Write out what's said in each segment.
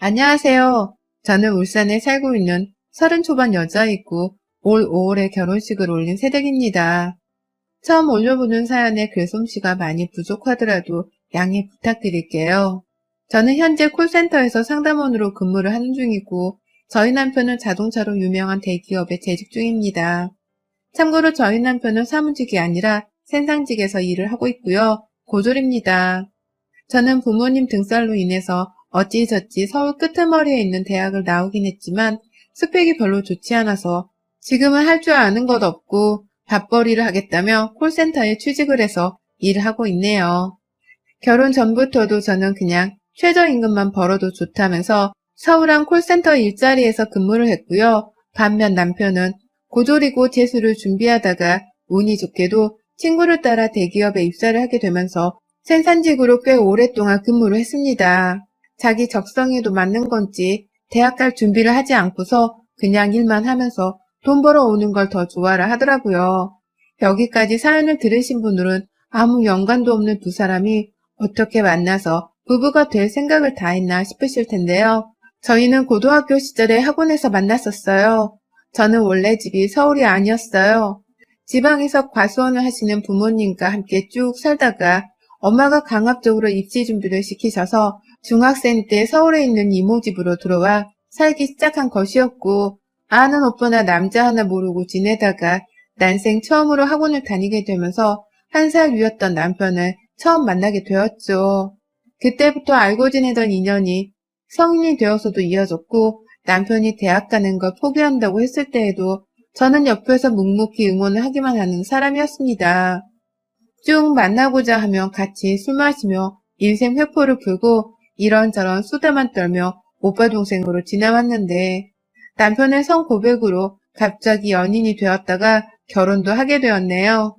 안녕하세요. 저는 울산에 살고 있는 30 초반 여자이고 올 5월에 결혼식을 올린 새댁입니다. 처음 올려보는 사연에 글솜씨가 많이 부족하더라도 양해 부탁드릴게요. 저는 현재 콜센터에서 상담원으로 근무를 하는 중이고 저희 남편은 자동차로 유명한 대기업에 재직 중입니다. 참고로 저희 남편은 사무직이 아니라 생산직에서 일을 하고 있고요. 고졸입니다. 저는 부모님 등살로 인해서 어찌저찌 서울 끄트머리에 있는 대학을 나오긴 했지만 스펙이 별로 좋지 않아서 지금은 할 줄 아는 것 없고 밥벌이를 하겠다며 콜센터에 취직을 해서 일을 하고 있네요. 결혼 전부터도 저는 그냥 최저임금만 벌어도 좋다면서 서울한 콜센터 일자리에서 근무를 했고요. 반면 남편은 고졸이고 재수를 준비하다가 운이 좋게도 친구를 따라 대기업에 입사를 하게 되면서 생산직으로 꽤 오랫동안 근무를 했습니다. 자기 적성에도 맞는 건지 대학 갈 준비를 하지 않고서 그냥 일만 하면서 돈 벌어오는 걸 더 좋아라 하더라고요. 여기까지 사연을 들으신 분들은 아무 연관도 없는 두 사람이 어떻게 만나서 부부가 될 생각을 다 했나 싶으실 텐데요. 저희는 고등학교 시절에 학원에서 만났었어요. 저는 원래 집이 서울이 아니었어요. 지방에서 과수원을 하시는 부모님과 함께 쭉 살다가 엄마가 강압적으로 입시 준비를 시키셔서 중학생 때 서울에 있는 이모 집으로 들어와 살기 시작한 것이었고 아는 오빠나 남자 하나 모르고 지내다가 난생 처음으로 학원을 다니게 되면서 1살 위였던 남편을 처음 만나게 되었죠. 그때부터 알고 지내던 인연이 성인이 되어서도 이어졌고 남편이 대학 가는 걸 포기한다고 했을 때에도 저는 옆에서 묵묵히 응원을 하기만 하는 사람이었습니다. 쭉 만나고자 하면 같이 술 마시며 인생 회포를 풀고 이런저런 수다만 떨며 오빠 동생으로 지내왔는데 남편의 성 고백으로 갑자기 연인이 되었다가 결혼도 하게 되었네요.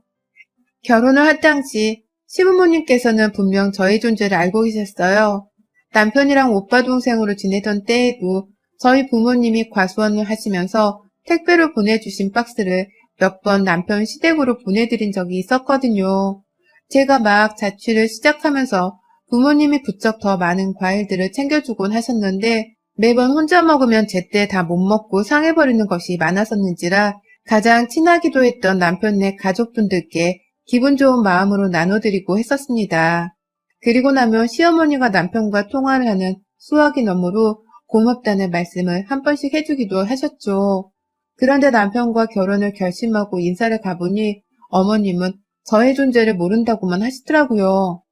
결혼을 할 당시 시부모님께서는 분명 저의 존재를 알고 계셨어요. 남편이랑 오빠 동생으로 지내던 때에도 저희 부모님이 과수원을 하시면서 택배로 보내주신 박스를 몇 번 남편 시댁으로 보내드린 적이 있었거든요. 제가 막 자취를 시작하면서 부모님이 부쩍 더 많은 과일들을 챙겨주곤 하셨는데 매번 혼자 먹으면 제때 다 못 먹고 상해버리는 것이 많았었는지라 가장 친하기도 했던 남편네 가족분들께 기분 좋은 마음으로 나눠드리고 했었습니다. 그리고 나면 시어머니가 남편과 통화를 하는 수화기 너머로 고맙다는 말씀을 한 번씩 해주기도 하셨죠. 그런데 남편과 결혼을 결심하고 인사를 가보니 어머님은 저의 존재를 모른다고만 하시더라고요.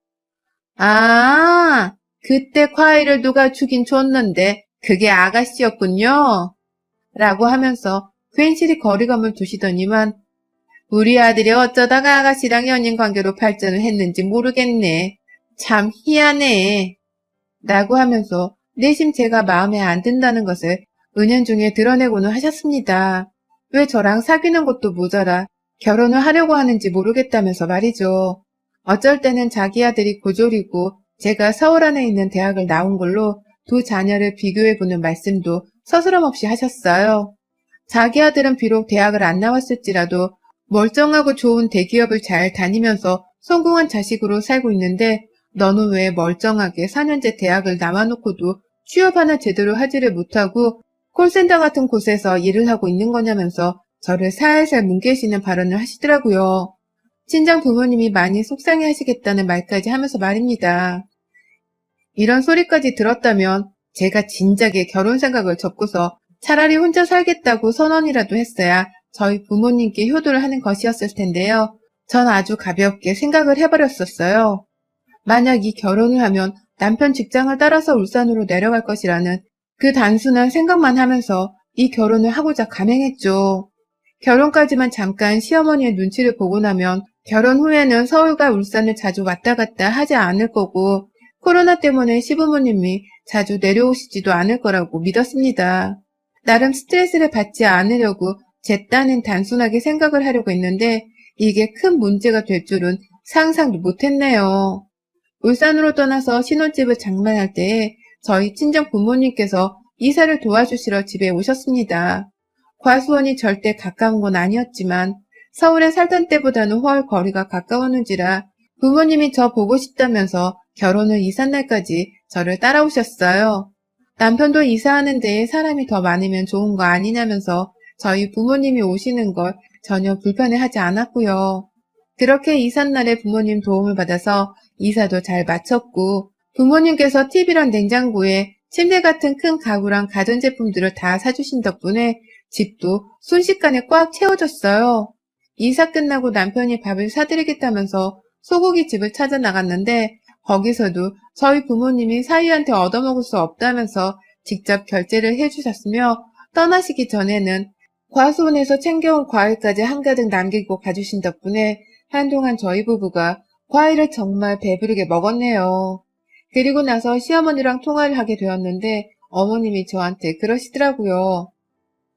아, 그때 과일을 누가 주긴 줬는데 그게 아가씨였군요. 라고 하면서 괜시리 거리감을 두시더니만 우리 아들이 어쩌다가 아가씨랑 연인 관계로 발전을 했는지 모르겠네. 참 희한해. 라고 하면서 내심 제가 마음에 안 든다는 것을 은연중에 드러내고는 하셨습니다. 왜 저랑 사귀는 것도 모자라 결혼을 하려고 하는지 모르겠다면서 말이죠. 어쩔 때는 자기 아들이 고졸이고 제가 서울 안에 있는 대학을 나온 걸로 두 자녀를 비교해보는 말씀도 서스럼 없이 하셨어요. 자기 아들은 비록 대학을 안 나왔을지라도 멀쩡하고 좋은 대기업을 잘 다니면서 성공한 자식으로 살고 있는데 너는 왜 멀쩡하게 4년제 대학을 나와놓고도 취업 하나 제대로 하지를 못하고 콜센터 같은 곳에서 일을 하고 있는 거냐면서 저를 살살 뭉개시는 발언을 하시더라고요. 친정 부모님이 많이 속상해 하시겠다는 말까지 하면서 말입니다. 이런 소리까지 들었다면 제가 진작에 결혼 생각을 접고서 차라리 혼자 살겠다고 선언이라도 했어야 저희 부모님께 효도를 하는 것이었을 텐데요. 전 아주 가볍게 생각을 해버렸었어요. 만약 이 결혼을 하면 남편 직장을 따라서 울산으로 내려갈 것이라는 그 단순한 생각만 하면서 이 결혼을 하고자 감행했죠. 결혼까지만 잠깐 시어머니의 눈치를 보고 나면 결혼 후에는 서울과 울산을 자주 왔다 갔다 하지 않을 거고 코로나 때문에 시부모님이 자주 내려오시지도 않을 거라고 믿었습니다. 나름 스트레스를 받지 않으려고 제 딴엔 단순하게 생각을 하려고 했는데 이게 큰 문제가 될 줄은 상상도 못했네요. 울산으로 떠나서 신혼집을 장만할 때에 저희 친정 부모님께서 이사를 도와주시러 집에 오셨습니다. 과수원이 절대 가까운 건 아니었지만 서울에 살던 때보다는 훨 거리가 가까웠는지라 부모님이 저 보고 싶다면서 결혼을 이삿날까지 저를 따라오셨어요. 남편도 이사하는데 사람이 더 많으면 좋은 거 아니냐면서 저희 부모님이 오시는 걸 전혀 불편해하지 않았고요. 그렇게 이삿날에 부모님 도움을 받아서 이사도 잘 마쳤고 부모님께서 TV랑 냉장고에 침대 같은 큰 가구랑 가전제품들을 다 사주신 덕분에 집도 순식간에 꽉 채워졌어요. 이사 끝나고 남편이 밥을 사드리겠다면서 소고기 집을 찾아 나갔는데 거기서도 저희 부모님이 사위한테 얻어먹을 수 없다면서 직접 결제를 해주셨으며 떠나시기 전에는 과수원에서 챙겨온 과일까지 한가득 남기고 가주신 덕분에 한동안 저희 부부가 과일을 정말 배부르게 먹었네요. 그리고 나서 시어머니랑 통화를 하게 되었는데 어머님이 저한테 그러시더라고요.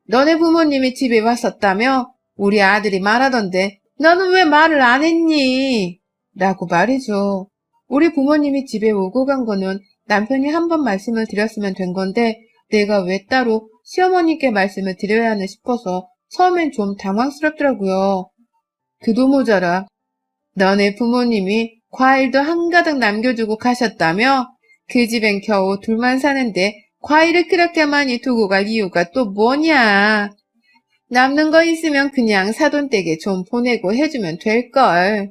너네 부모님이 집에 왔었다며? 우리 아들이 말하던데 너는 왜 말을 안 했니? 라고 말이죠. 우리 부모님이 집에 오고 간 거는 남편이 한 번 말씀을 드렸으면 된 건데 내가 왜 따로 시어머니께 말씀을 드려야 하나 싶어서 처음엔 좀 당황스럽더라고요. 그도 모자라 너네 부모님이 과일도 한가득 남겨주고 가셨다며? 그 집엔 겨우 둘만 사는데 과일을 그렇게 많이 두고 갈 이유가 또 뭐냐? 남는 거 있으면 그냥 사돈댁에 좀 보내고 해주면 될걸.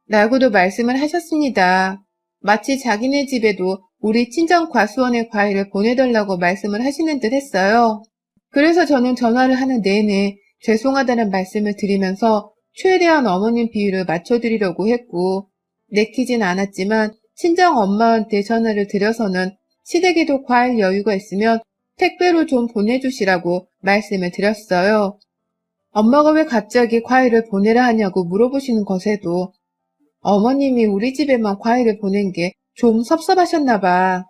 라고도 말씀을 하셨습니다. 마치 자기네 집에도 우리 친정 과수원에 과일을 보내달라고 말씀을 하시는 듯 했어요. 그래서 저는 전화를 하는 내내 죄송하다는 말씀을 드리면서 최대한 어머님 비율을 맞춰드리려고 했고 내키진 않았지만 친정 엄마한테 전화를 드려서는 시댁에도 과일 여유가 있으면 택배로 좀 보내주시라고 말씀을 드렸어요. 엄마가 왜 갑자기 과일을 보내라 하냐고 물어보시는 것에도 어머님이 우리 집에만 과일을 보낸 게 좀 섭섭하셨나봐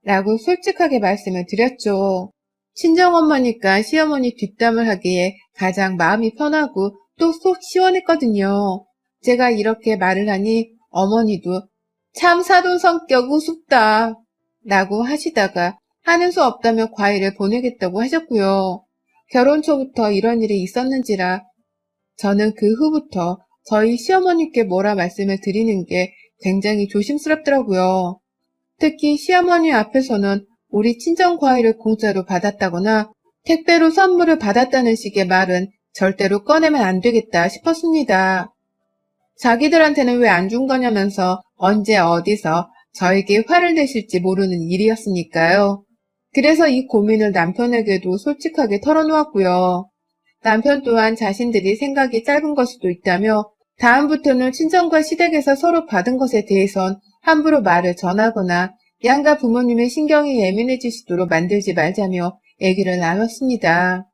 라고 솔직하게 말씀을 드렸죠. 친정엄마니까 시어머니 뒷담을 하기에 가장 마음이 편하고 또 속 시원했거든요. 제가 이렇게 말을 하니 어머니도 참 사돈 성격 우습다 라고 하시다가 하는 수 없다며 과일을 보내겠다고 하셨고요. 결혼 초부터 이런 일이 있었는지라 저는 그 후부터 저희 시어머니께 뭐라 말씀을 드리는 게 굉장히 조심스럽더라고요. 특히 시어머니 앞에서는 우리 친정 과일을 공짜로 받았다거나 택배로 선물을 받았다는 식의 말은 절대로 꺼내면 안 되겠다 싶었습니다. 자기들한테는 왜 안 준 거냐면서 언제 어디서 저에게 화를 내실지 모르는 일이었으니까요. 그래서 이 고민을 남편에게도 솔직하게 털어놓았고요. 남편 또한 자신들이 생각이 짧은 것일 수도 있다며 다음부터는 친정과 시댁에서 서로 받은 것에 대해선 함부로 말을 전하거나 양가 부모님의 신경이 예민해지시도록 만들지 말자며 얘기를 나눴습니다.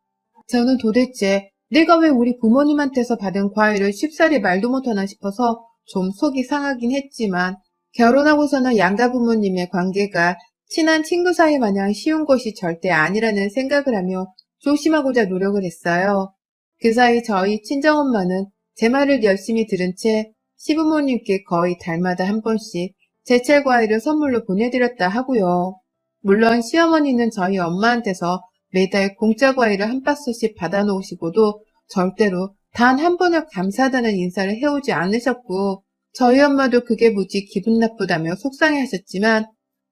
저는 도대체 내가 왜 우리 부모님한테서 받은 과일을 쉽사리 말도 못하나 싶어서 좀 속이 상하긴 했지만 결혼하고서는 양가 부모님의 관계가 친한 친구 사이 마냥 쉬운 것이 절대 아니라는 생각을 하며 조심하고자 노력을 했어요. 그 사이 저희 친정엄마는 제 말을 열심히 들은 채 시부모님께 거의 달마다 한 번씩 제철 과일을 선물로 보내드렸다 하고요. 물론 시어머니는 저희 엄마한테서 매달 공짜 과일을 한 박스씩 받아놓으시고도 절대로 단 한 번을 감사하다는 인사를 해오지 않으셨고 저희 엄마도 그게 무지 기분 나쁘다며 속상해하셨지만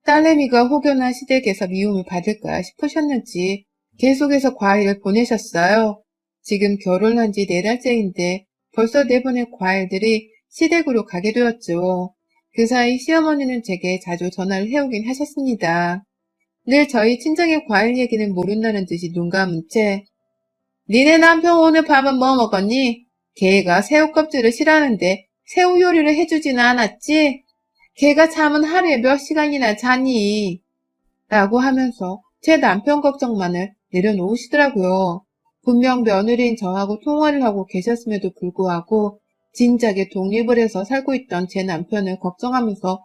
딸내미가 혹여나 시댁에서 미움을 받을까 싶으셨는지 계속해서 과일을 보내셨어요. 지금 결혼한 지 4달째인데 벌써 4번의 과일들이 시댁으로 가게 되었죠. 그 사이 시어머니는 제게 자주 전화를 해오긴 하셨습니다. 늘 저희 친정의 과일 얘기는 모른다는 듯이 눈 감은 채 니네 남편 오늘 밥은 뭐 먹었니? 걔가 새우 껍질을 싫어하는데 새우 요리를 해주지는 않았지? 걔가 잠은 하루에 몇 시간이나 자니? 라고 하면서 제 남편 걱정만을 내려놓으시더라고요. 분명 며느리인 저하고 통화를 하고 계셨음에도 불구하고 진작에 독립을 해서 살고 있던 제 남편을 걱정하면서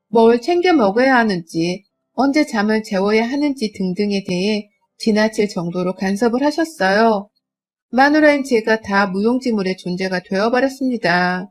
뭘 챙겨 먹어야 하는지, 언제 잠을 재워야 하는지 등등에 대해 지나칠 정도로 간섭을 하셨어요. 마누라인 제가 다 무용지물의 존재가 되어버렸습니다.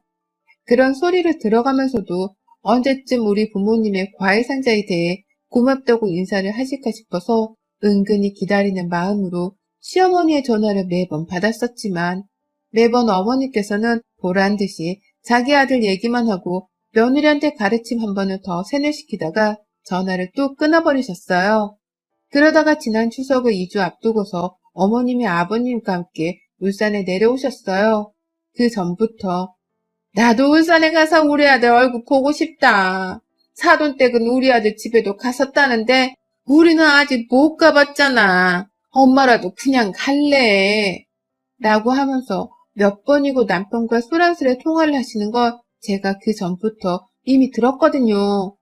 그런 소리를 들어가면서도 언제쯤 우리 부모님의 과일 상자에 대해 고맙다고 인사를 하실까 싶어서 은근히 기다리는 마음으로 시어머니의 전화를 매번 받았었지만 매번 어머니께서는 보란듯이 자기 아들 얘기만 하고 며느리한테 가르침 한 번을 더 세뇌시키다가 전화를 뚝 끊어버리셨어요. 그러다가 지난 추석을 2주 앞두고서 어머님이 아버님과 함께 울산에 내려오셨어요. 그 전부터 나도 울산에 가서 우리 아들 얼굴 보고 싶다. 사돈댁은 우리 아들 집에도 갔었다는데 우리는 아직 못 가봤잖아. 엄마라도 그냥 갈래. 라고 하면서 몇 번이고 남편과 소란스레 통화를 하시는 걸 제가 그 전부터 이미 들었거든요.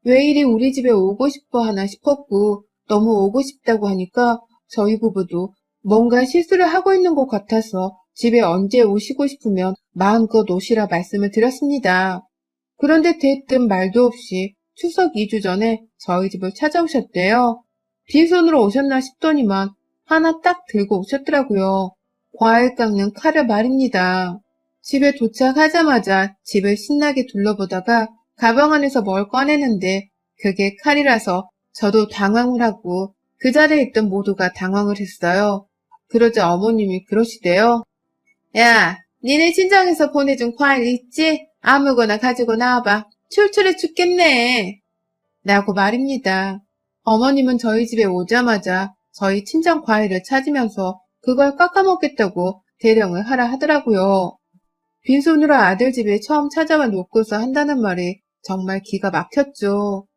왜 이리 우리 집에 오고 싶어 하나 싶었고 너무 오고 싶다고 하니까 저희 부부도 뭔가 실수를 하고 있는 것 같아서 집에 언제 오시고 싶으면 마음껏 오시라 말씀을 드렸습니다. 그런데 대뜸 말도 없이 추석 2주 전에 저희 집을 찾아오셨대요. 빈손으로 오셨나 싶더니만 하나 딱 들고 오셨더라고요. 과일 깎는 칼을 말입니다. 집에 도착하자마자 집을 신나게 둘러보다가 가방 안에서 뭘 꺼내는데 그게 칼이라서 저도 당황을 하고 그 자리에 있던 모두가 당황을 했어요. 그러자 어머님이 그러시대요. 야, 니네 친정에서 보내준 과일 있지? 아무거나 가지고 나와봐. 출출해 죽겠네. 라고 말입니다. 어머님은 저희 집에 오자마자 저희 친정 과일을 찾으면서 그걸 깎아먹겠다고 대령을 하라 하더라고요. 빈손으로 아들 집에 처음 찾아와 놓고서 한다는 말이 정말 기가 막혔죠.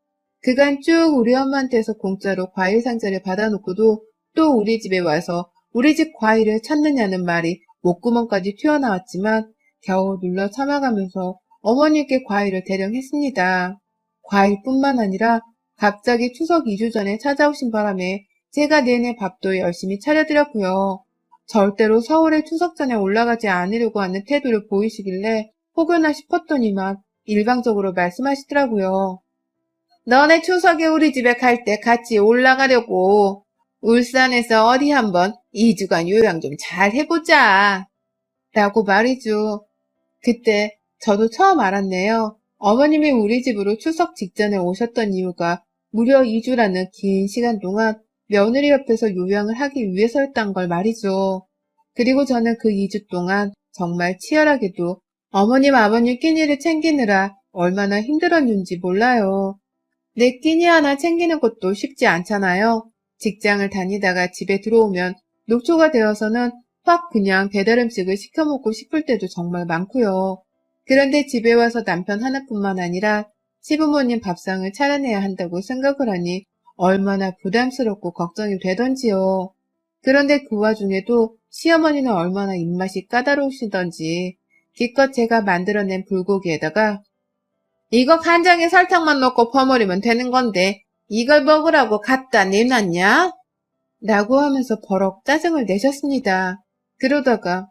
그간 쭉 우리 엄마한테서 공짜로 과일 상자를 받아놓고도 또 우리 집에 와서 우리 집 과일을 찾느냐는 말이 목구멍까지 튀어나왔지만 겨우 눌러 참아가면서 어머니께 과일을 대령했습니다. 과일뿐만 아니라 갑자기 추석 2주 전에 찾아오신 바람에 제가 내내 밥도 열심히 차려드렸고요. 절대로 서울에 추석 전에 올라가지 않으려고 하는 태도를 보이시길래 혹여나 싶었더니만 일방적으로 말씀하시더라고요. 너네 추석에 우리 집에 갈 때 같이 올라가려고. 울산에서 어디 한번 2주간 요양 좀 잘 해보자. 라고 말이죠. 그때 저도 처음 알았네요. 어머님이 우리 집으로 추석 직전에 오셨던 이유가 무려 2주라는 긴 시간 동안 며느리 옆에서 요양을 하기 위해서였단 걸 말이죠. 그리고 저는 그 2주 동안 정말 치열하게도 어머님 아버님 끼니를 챙기느라 얼마나 힘들었는지 몰라요. 내 끼니 하나 챙기는 것도 쉽지 않잖아요. 직장을 다니다가 집에 들어오면 녹초가 되어서는 확 그냥 배달 음식을 시켜 먹고 싶을 때도 정말 많고요. 그런데 집에 와서 남편 하나뿐만 아니라 시부모님 밥상을 차려내야 한다고 생각을 하니 얼마나 부담스럽고 걱정이 되던지요. 그런데 그 와중에도 시어머니는 얼마나 입맛이 까다로우시던지 기껏 제가 만들어낸 불고기에다가 이거 간장에 설탕만 넣고 버무리면 되는 건데 이걸 먹으라고 갖다 내놨냐? 라고 하면서 버럭 짜증을 내셨습니다. 그러다가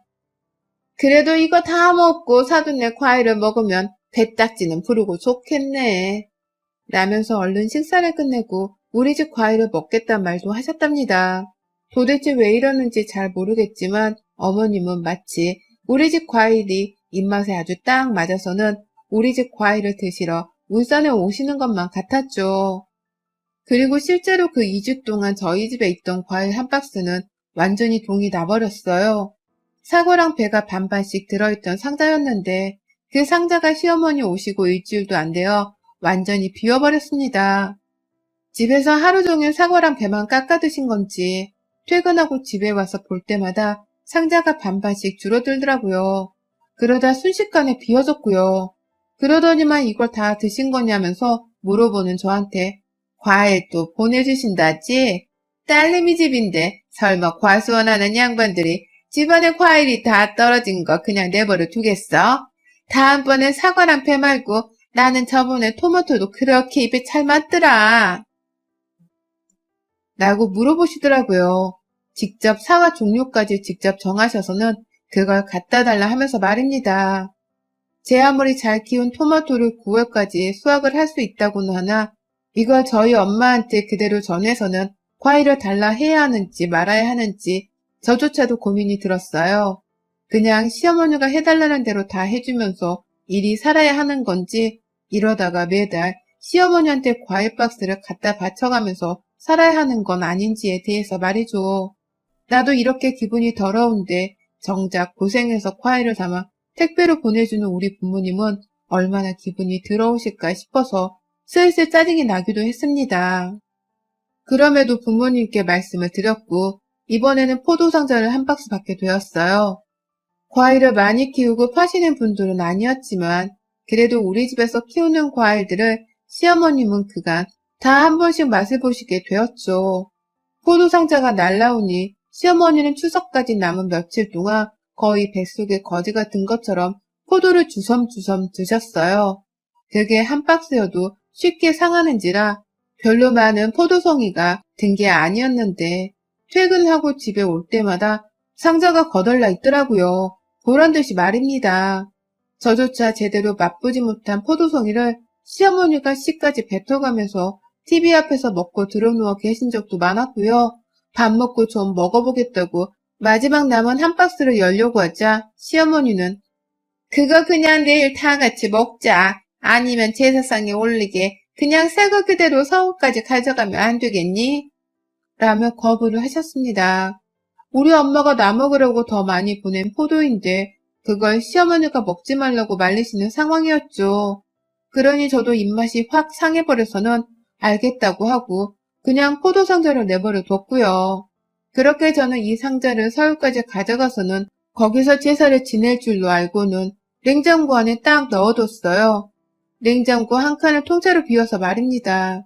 그래도 이거 다 먹고 사돈네 과일을 먹으면 배딱지는 부르고 좋겠네. 라면서 얼른 식사를 끝내고 우리 집 과일을 먹겠단 말도 하셨답니다. 도대체 왜 이러는지 잘 모르겠지만 어머님은 마치 우리 집 과일이 입맛에 아주 딱 맞아서는 우리 집 과일을 드시러 울산에 오시는 것만 같았죠. 그리고 실제로 그 2주 동안 저희 집에 있던 과일 한 박스는 완전히 동이 나버렸어요. 사과랑 배가 반반씩 들어있던 상자였는데 그 상자가 시어머니 오시고 일주일도 안 되어 완전히 비워버렸습니다. 집에서 하루 종일 사과랑 배만 깎아 드신 건지 퇴근하고 집에 와서 볼 때마다 상자가 반반씩 줄어들더라고요. 그러다 순식간에 비워졌고요. 그러더니만 이걸 다 드신 거냐면서 물어보는 저한테 과일 또 보내주신다지? 딸내미 집인데 설마 과수원하는 양반들이 집안에 과일이 다 떨어진 거 그냥 내버려 두겠어? 다음번엔 사과랑 배 말고 나는 저번에 토마토도 그렇게 입에 잘 맞더라. 라고 물어보시더라고요. 직접 사과 종류까지 직접 정하셔서는 그걸 갖다 달라 하면서 말입니다. 제 아무리 잘 키운 토마토를 9월까지 수확을 할 수 있다고는 하나 이걸 저희 엄마한테 그대로 전해서는 과일을 달라 해야 하는지 말아야 하는지 저조차도 고민이 들었어요. 그냥 시어머니가 해달라는 대로 다 해주면서 일이 살아야 하는 건지 이러다가 매달 시어머니한테 과일 박스를 갖다 바쳐가면서 살아야 하는 건 아닌지에 대해서 말이죠. 나도 이렇게 기분이 더러운데 정작 고생해서 과일을 담아 택배로 보내주는 우리 부모님은 얼마나 기분이 더러우실까 싶어서 슬슬 짜증이 나기도 했습니다. 그럼에도 부모님께 말씀을 드렸고 이번에는 포도 상자를 한 박스 받게 되었어요. 과일을 많이 키우고 파시는 분들은 아니었지만 그래도 우리 집에서 키우는 과일들을 시어머님은 그간 다 한 번씩 맛을 보시게 되었죠. 포도 상자가 날라오니 시어머니는 추석까지 남은 며칠 동안 거의 뱃속에 거지가 든 것처럼 포도를 주섬주섬 드셨어요. 그게 한 박스여도 쉽게 상하는지라 별로 많은 포도송이가 든 게 아니었는데 퇴근하고 집에 올 때마다 상자가 거덜나 있더라고요. 보란듯이 말입니다. 저조차 제대로 맛보지 못한 포도송이를 시어머니가 씨까지 뱉어가면서 TV 앞에서 먹고 드러누워 계신 적도 많았고요. 밥 먹고 좀 먹어보겠다고 마지막 남은 한 박스를 열려고 하자 시어머니는 그거 그냥 내일 다 같이 먹자. 아니면 제사상에 올리게 그냥 새거 그대로 서울까지 가져가면 안 되겠니? 라며 거부를 하셨습니다. 우리 엄마가 나 먹으려고 더 많이 보낸 포도인데 그걸 시어머니가 먹지 말라고 말리시는 상황이었죠. 그러니 저도 입맛이 확 상해버려서는 알겠다고 하고 그냥 포도 상자를 내버려 뒀고요. 그렇게 저는 이 상자를 서울까지 가져가서는 거기서 제사를 지낼 줄로 알고는 냉장고 안에 딱 넣어뒀어요. 냉장고 한 칸을 통째로 비워서 말입니다.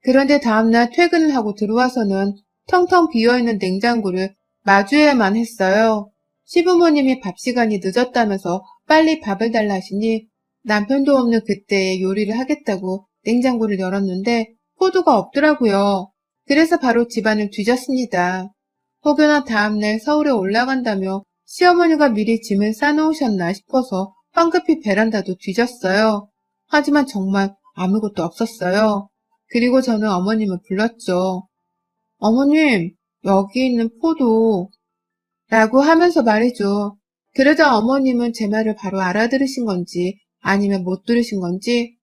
그런데 다음날 퇴근을 하고 들어와서는 텅텅 비어있는 냉장고를 마주해야만 했어요. 시부모님이 밥 시간이 늦었다면서 빨리 밥을 달라 하시니 남편도 없는 그때에 요리를 하겠다고 냉장고를 열었는데 포도가 없더라고요. 그래서 바로 집안을 뒤졌습니다. 혹여나 다음날 서울에 올라간다며 시어머니가 미리 짐을 싸놓으셨나 싶어서 황급히 베란다도 뒤졌어요. 하지만 정말 아무것도 없었어요. 그리고 저는 어머님을 불렀죠. 어머님, 여기 있는 포도 라고 하면서 말이죠. 그러자 어머님은 제 말을 바로 알아들으신 건지 아니면 못 들으신 건지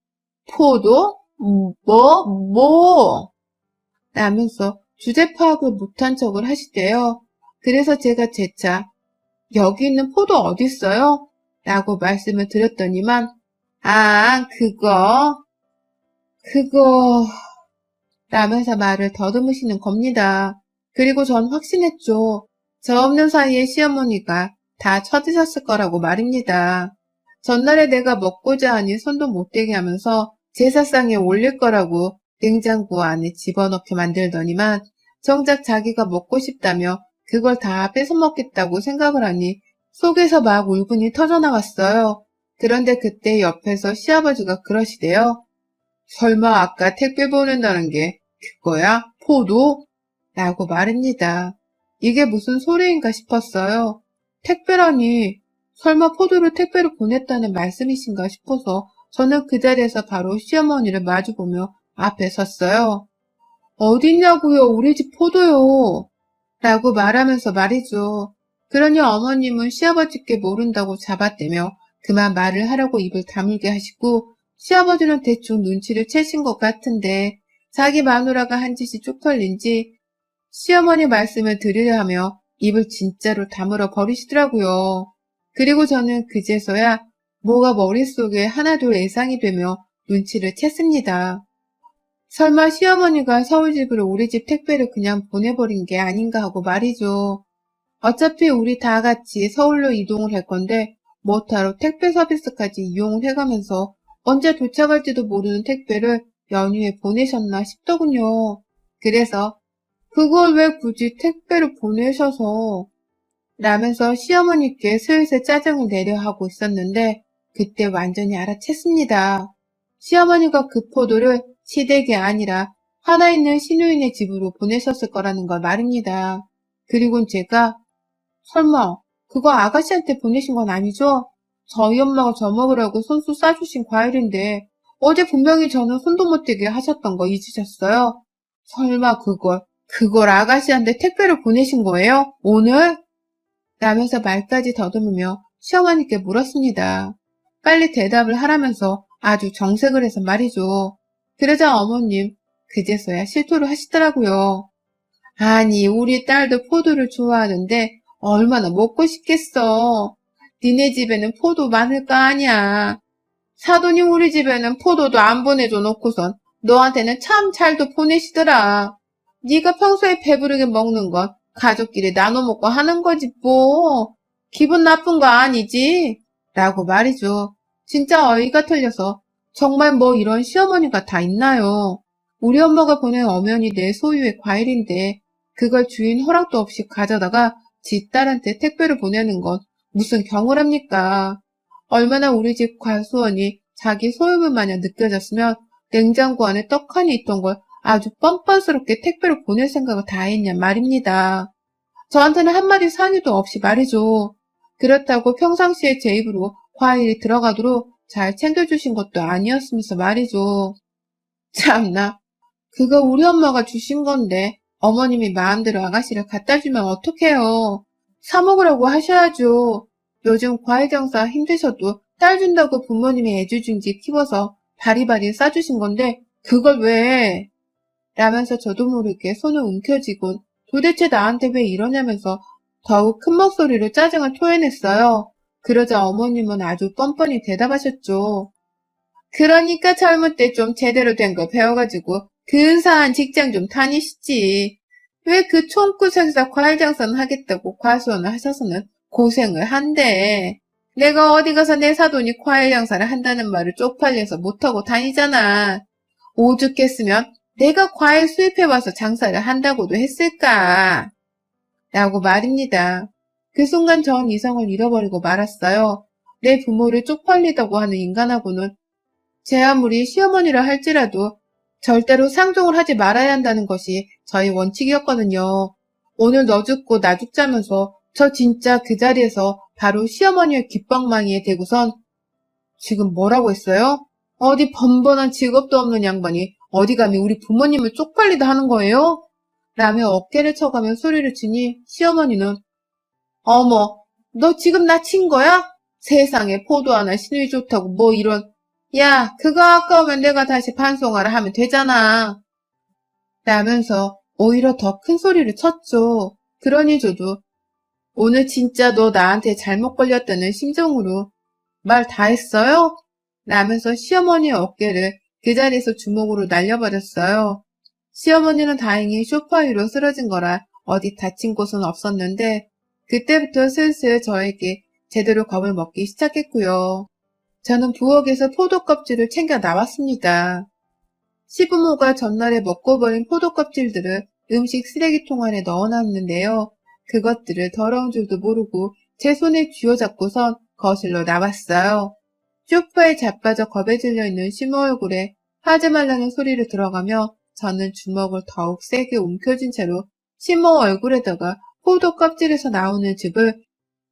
포도? 뭐? 라면서 주제 파악을 못한 척을 하시대요. 그래서 제가 재차 여기 있는 포도 어딨어요? 라고 말씀을 드렸더니만 그거 라면서 말을 더듬으시는 겁니다. 그리고 전 확신했죠. 저 없는 사이에 시어머니가 다 쳐드셨을 거라고 말입니다. 전날에 내가 먹고자 하니 손도 못 대게 하면서 제사상에 올릴 거라고 냉장고 안에 집어넣게 만들더니만 정작 자기가 먹고 싶다며 그걸 다 뺏어먹겠다고 생각을 하니 속에서 막 울분이 터져나왔어요. 그런데 그때 옆에서 시아버지가 그러시대요. 설마 아까 택배 보낸다는 게 그거야? 포도? 라고 말입니다. 이게 무슨 소리인가 싶었어요. 택배라니 설마 포도를 택배로 보냈다는 말씀이신가 싶어서 저는 그 자리에서 바로 시어머니를 마주보며 앞에 섰어요. 어딨냐고요? 우리 집 포도요. 라고 말하면서 말이죠. 그러니 어머님은 시아버지께 모른다고 잡아떼며 그만 말을 하라고 입을 다물게 하시고 시아버지는 대충 눈치를 채신 것 같은데 자기 마누라가 한 짓이 쪽팔린지 시어머니 말씀을 들으려 하며 입을 진짜로 다물어 버리시더라고요. 그리고 저는 그제서야 뭐가 머릿속에 하나둘 예상이 되며 눈치를 챘습니다. 설마 시어머니가 서울집으로 우리 집 택배를 그냥 보내버린 게 아닌가 하고 말이죠. 어차피 우리 다 같이 서울로 이동을 할 건데 뭐하러 택배 서비스까지 이용을 해가면서 언제 도착할지도 모르는 택배를 연휴에 보내셨나 싶더군요. 그래서 그걸 왜 굳이 택배로 보내셔서 라면서 시어머니께 슬슬 짜증을 내려 하고 있었는데 그때 완전히 알아챘습니다. 시어머니가 그 포도를 시댁이 아니라 하나 있는 시누이네 집으로 보내셨을 거라는 걸 말입니다. 그리고 제가 설마 그거 아가씨한테 보내신 건 아니죠? 저희 엄마가 저 먹으라고 손수 싸주신 과일인데 어제 분명히 저는 손도 못 대게 하셨던 거 잊으셨어요? 설마 그걸 아가씨한테 택배로 보내신 거예요? 오늘? 라면서 말까지 더듬으며 시어머니께 물었습니다. 빨리 대답을 하라면서 아주 정색을 해서 말이죠. 그러자 어머님 그제서야 실토를 하시더라고요. 아니 우리 딸도 포도를 좋아하는데 얼마나 먹고 싶겠어. 니네 집에는 포도 많을 거 아니야. 사돈이 우리 집에는 포도도 안 보내줘 놓고선 너한테는 참 잘도 보내시더라. 네가 평소에 배부르게 먹는 건 가족끼리 나눠 먹고 하는 거지 뭐. 기분 나쁜 거 아니지? 라고 말이죠. 진짜 어이가 틀려서 정말 뭐 이런 시어머니가 다 있나요? 우리 엄마가 보낸 엄연히 내 소유의 과일인데 그걸 주인 허락도 없이 가져다가 지 딸한테 택배를 보내는 건 무슨 경우랍니까? 얼마나 우리 집 과수원이 자기 소유물 마냥 느껴졌으면 냉장고 안에 떡하니 있던 걸 아주 뻔뻔스럽게 택배로 보낼 생각을 다 했냐 말입니다. 저한테는 한마디 상의도 없이 말이죠. 그렇다고 평상시에 제 입으로 과일이 들어가도록 잘 챙겨주신 것도 아니었으면서 말이죠. 참나, 그거 우리 엄마가 주신 건데 어머님이 마음대로 아가씨를 갖다 주면 어떡해요. 사 먹으라고 하셔야죠. 요즘 과일 장사 힘드셔도 딸 준다고 부모님이 애지중지 키워서 바리바리 싸주신 건데 그걸 왜? 라면서 저도 모르게 손을 움켜쥐곤 도대체 나한테 왜 이러냐면서 더욱 큰 목소리로 짜증을 토해냈어요. 그러자 어머님은 아주 뻔뻔히 대답하셨죠. 그러니까 젊을 때 좀 제대로 된 거 배워가지고 근사한 직장 좀 다니시지. 왜 그 총구석에서 과일 장사는 하겠다고 과수원을 하셔서는 고생을 한대. 내가 어디 가서 내 사돈이 과일 장사를 한다는 말을 쪽팔려서 못하고 다니잖아. 오죽했으면 내가 과일 수입해와서 장사를 한다고도 했을까? 라고 말입니다. 그 순간 전 이성을 잃어버리고 말았어요. 내 부모를 쪽팔리다고 하는 인간하고는 제 아무리 시어머니라 할지라도 절대로 상종을 하지 말아야 한다는 것이 저희 원칙이었거든요. 오늘 너 죽고 나 죽자면서 저 진짜 그 자리에서 바로 시어머니의 귓방망이에 대고선 지금 뭐라고 했어요? 어디 번번한 직업도 없는 양반이 어디 감히 우리 부모님을 쪽팔리다 하는 거예요? 라며 어깨를 쳐가며 소리를 치니 시어머니는 어머, 너 지금 나 친 거야? 세상에 포도 하나 신이 좋다고 뭐 이런 야, 그거 아까우면 내가 다시 반송하라 하면 되잖아. 라면서 오히려 더 큰 소리를 쳤죠. 그러니 저도 오늘 진짜 너 나한테 잘못 걸렸다는 심정으로 말 다 했어요? 라면서 시어머니의 어깨를 그 자리에서 주먹으로 날려버렸어요. 시어머니는 다행히 소파 위로 쓰러진 거라 어디 다친 곳은 없었는데 그때부터 슬슬 저에게 제대로 겁을 먹기 시작했고요. 저는 부엌에서 포도 껍질을 챙겨 나왔습니다. 시부모가 전날에 먹고 버린 포도 껍질들을 음식 쓰레기통 안에 넣어놨는데요. 그것들을 더러운 줄도 모르고 제 손에 쥐어잡고선 거실로 나왔어요. 소파에 자빠져 겁에 질려 있는 시모 얼굴에 하지 말라는 소리를 들어가며 저는 주먹을 더욱 세게 움켜쥔 채로 시모 얼굴에다가 포도 껍질에서 나오는 즙을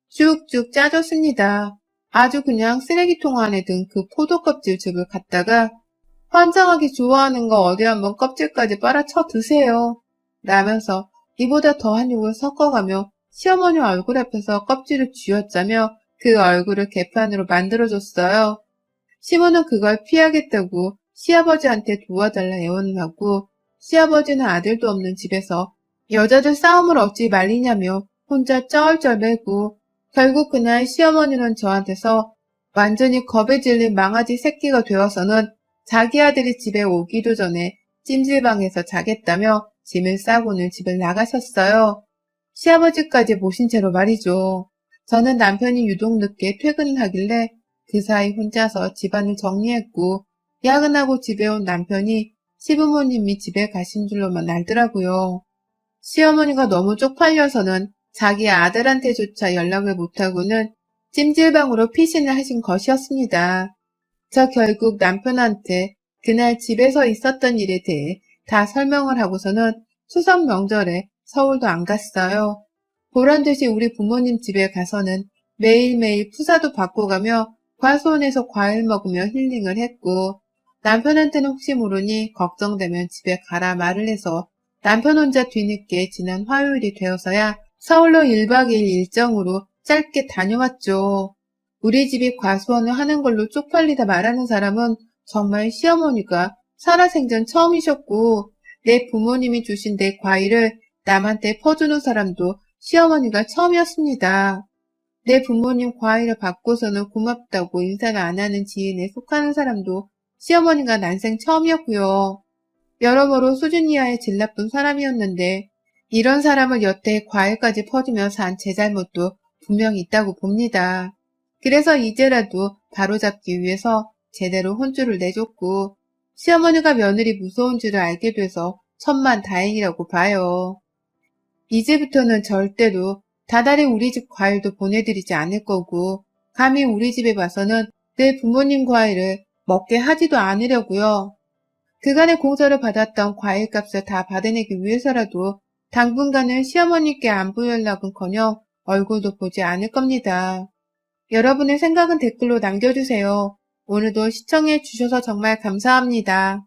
쭉쭉 짜줬습니다. 아주 그냥 쓰레기통 안에 든 그 포도 껍질 즙을 갖다가 환장하게 좋아하는 거 어디 한번 껍질까지 빨아쳐 드세요. 라면서 이보다 더한 욕을 섞어가며 시어머니 얼굴 앞에서 껍질을 쥐어짜며 그 얼굴을 개판으로 만들어줬어요. 시모는 그걸 피하겠다고 시아버지한테 도와달라 애원을 하고 시아버지는 아들도 없는 집에서 여자들 싸움을 어찌 말리냐며 혼자 쩔쩔 매고 결국 그날 시어머니는 저한테서 완전히 겁에 질린 망아지 새끼가 되어서는 자기 아들이 집에 오기도 전에 찜질방에서 자겠다며 짐을 싸고는 집을 나가셨어요. 시아버지까지 모신 채로 말이죠. 저는 남편이 유독 늦게 퇴근을 하길래 그 사이 혼자서 집안을 정리했고 야근하고 집에 온 남편이 시부모님이 집에 가신 줄로만 알더라고요. 시어머니가 너무 쪽팔려서는 자기 아들한테조차 연락을 못하고는 찜질방으로 피신을 하신 것이었습니다. 저 결국 남편한테 그날 집에서 있었던 일에 대해 다 설명을 하고서는 추석 명절에 서울도 안 갔어요. 보란듯이 우리 부모님 집에 가서는 매일매일 푸사도 바꿔가며 과수원에서 과일 먹으며 힐링을 했고 남편한테는 혹시 모르니 걱정되면 집에 가라 말을 해서 남편 혼자 뒤늦게 지난 화요일이 되어서야 서울로 1박 2일 일정으로 짧게 다녀왔죠. 우리 집이 과수원을 하는 걸로 쪽팔리다 말하는 사람은 정말 시어머니가 살아생전 처음이셨고 내 부모님이 주신 내 과일을 남한테 퍼주는 사람도 시어머니가 처음이었습니다. 내 부모님 과일을 받고서는 고맙다고 인사를 안 하는 지인에 속하는 사람도 시어머니가 난생 처음이었고요. 여러모로 수준 이하의 질 나쁜 사람이었는데 이런 사람을 여태 과일까지 퍼주며 산 제 잘못도 분명히 있다고 봅니다. 그래서 이제라도 바로잡기 위해서 제대로 혼쭐을 내줬고 시어머니가 며느리 무서운 줄을 알게 돼서 천만 다행이라고 봐요. 이제부터는 절대로 다달이 우리 집 과일도 보내드리지 않을 거고 감히 우리 집에 와서는 내 부모님 과일을 먹게 하지도 않으려고요. 그간의 공서를 받았던 과일값을 다 받아내기 위해서라도 당분간은 시어머니께 안부 연락은커녕 얼굴도 보지 않을 겁니다. 여러분의 생각은 댓글로 남겨주세요. 오늘도 시청해 주셔서 정말 감사합니다.